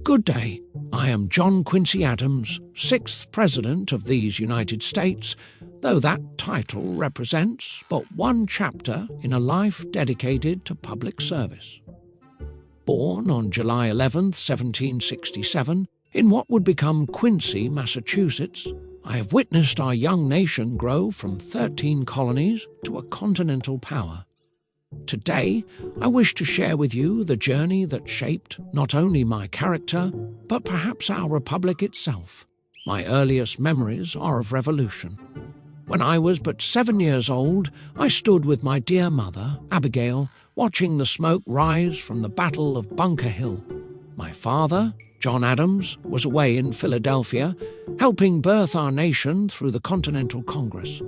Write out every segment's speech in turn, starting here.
Good day. I am John Quincy Adams, 6th President of these United States, though that title represents but one chapter in a life dedicated to public service. Born on July 11, 1767, in what would become Quincy, Massachusetts, I have witnessed our young nation grow from 13 colonies to a continental power. Today, I wish to share with you the journey that shaped not only my character, but perhaps our republic itself. My earliest memories are of revolution. When I was but 7 years old, I stood with my dear mother, Abigail, watching the smoke rise from the Battle of Bunker Hill. My father, John Adams, was away in Philadelphia, helping birth our nation through the Continental Congress.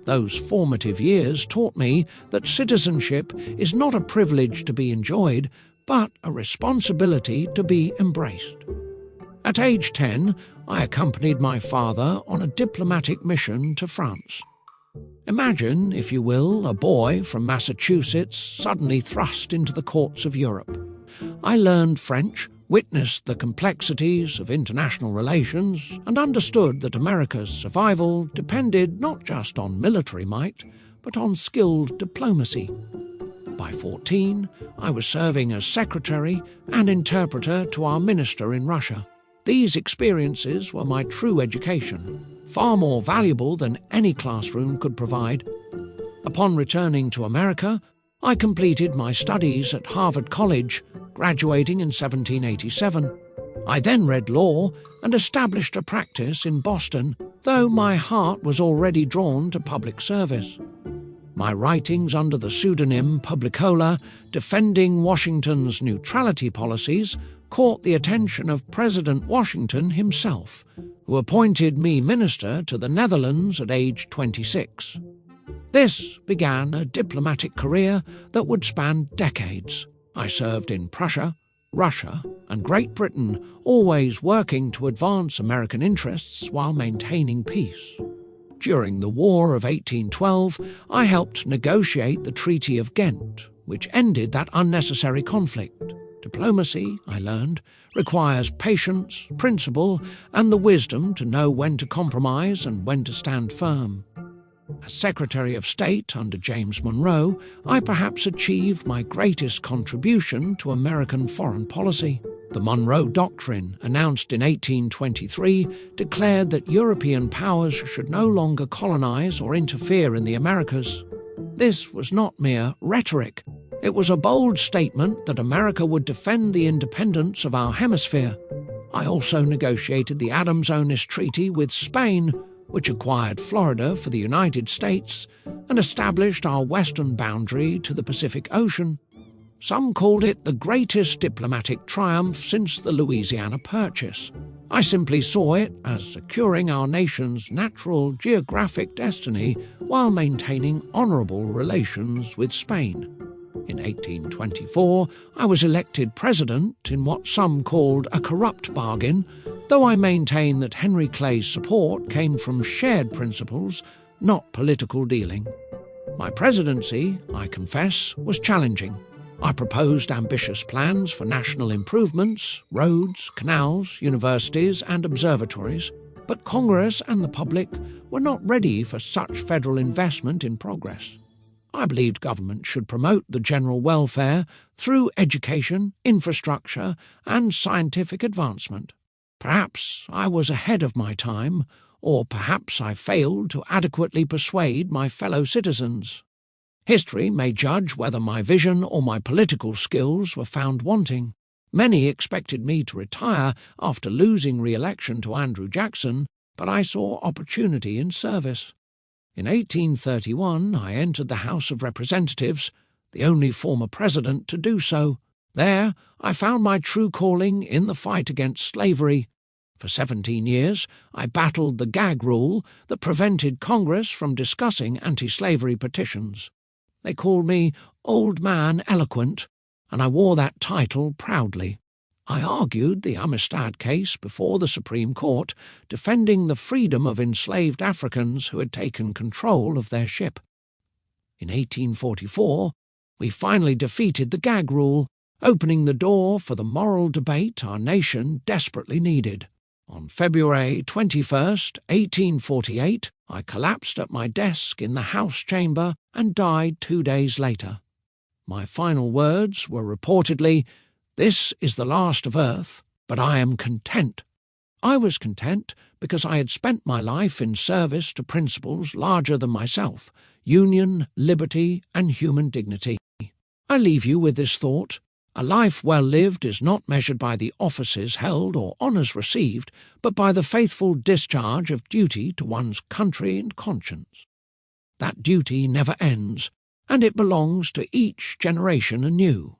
Those formative years taught me that citizenship is not a privilege to be enjoyed, but a responsibility to be embraced. At age 10, I accompanied my father on a diplomatic mission to France. Imagine, if you will, a boy from Massachusetts suddenly thrust into the courts of Europe. I learned French, witnessed the complexities of international relations, and understood that America's survival depended not just on military might, but on skilled diplomacy. By 14, I was serving as secretary and interpreter to our minister in Russia. These experiences were my true education, far more valuable than any classroom could provide. Upon returning to America, I completed my studies at Harvard College, graduating in 1787. I then read law and established a practice in Boston, though my heart was already drawn to public service. My writings under the pseudonym Publicola, defending Washington's neutrality policies, caught the attention of President Washington himself, who appointed me minister to the Netherlands at age 26. This began a diplomatic career that would span decades. I served in Prussia, Russia, and Great Britain, always working to advance American interests while maintaining peace. During the War of 1812, I helped negotiate the Treaty of Ghent, which ended that unnecessary conflict. Diplomacy, I learned, requires patience, principle, and the wisdom to know when to compromise and when to stand firm. As Secretary of State under James Monroe, I perhaps achieved my greatest contribution to American foreign policy. The Monroe Doctrine, announced in 1823, declared that European powers should no longer colonize or interfere in the Americas. This was not mere rhetoric. It was a bold statement that America would defend the independence of our hemisphere. I also negotiated the Adams-Onis Treaty with Spain, which acquired Florida for the United States and established our western boundary to the Pacific Ocean. Some called it the greatest diplomatic triumph since the Louisiana Purchase. I simply saw it as securing our nation's natural geographic destiny while maintaining honorable relations with Spain. In 1824, I was elected president in what some called a corrupt bargain, though I maintain that Henry Clay's support came from shared principles, not political dealing. My presidency, I confess, was challenging. I proposed ambitious plans for national improvements, roads, canals, universities, and observatories, but Congress and the public were not ready for such federal investment in progress. I believed government should promote the general welfare through education, infrastructure, and scientific advancement. Perhaps I was ahead of my time, or perhaps I failed to adequately persuade my fellow citizens. History may judge whether my vision or my political skills were found wanting. Many expected me to retire after losing re-election to Andrew Jackson, but I saw opportunity in service. In 1831, I entered the House of Representatives, the only former president to do so. There, I found my true calling in the fight against slavery. For 17 years, I battled the gag rule that prevented Congress from discussing anti-slavery petitions. They called me Old Man Eloquent, and I wore that title proudly. I argued the Amistad case before the Supreme Court, defending the freedom of enslaved Africans who had taken control of their ship. In 1844, we finally defeated the gag rule, opening the door for the moral debate our nation desperately needed. On February 21st, 1848, I collapsed at my desk in the House chamber and died 2 days later. My final words were reportedly, "This is the last of earth, but I am content." I was content because I had spent my life in service to principles larger than myself: union, liberty, and human dignity. I leave you with this thought: a life well lived is not measured by the offices held or honours received, but by the faithful discharge of duty to one's country and conscience. That duty never ends, and it belongs to each generation anew.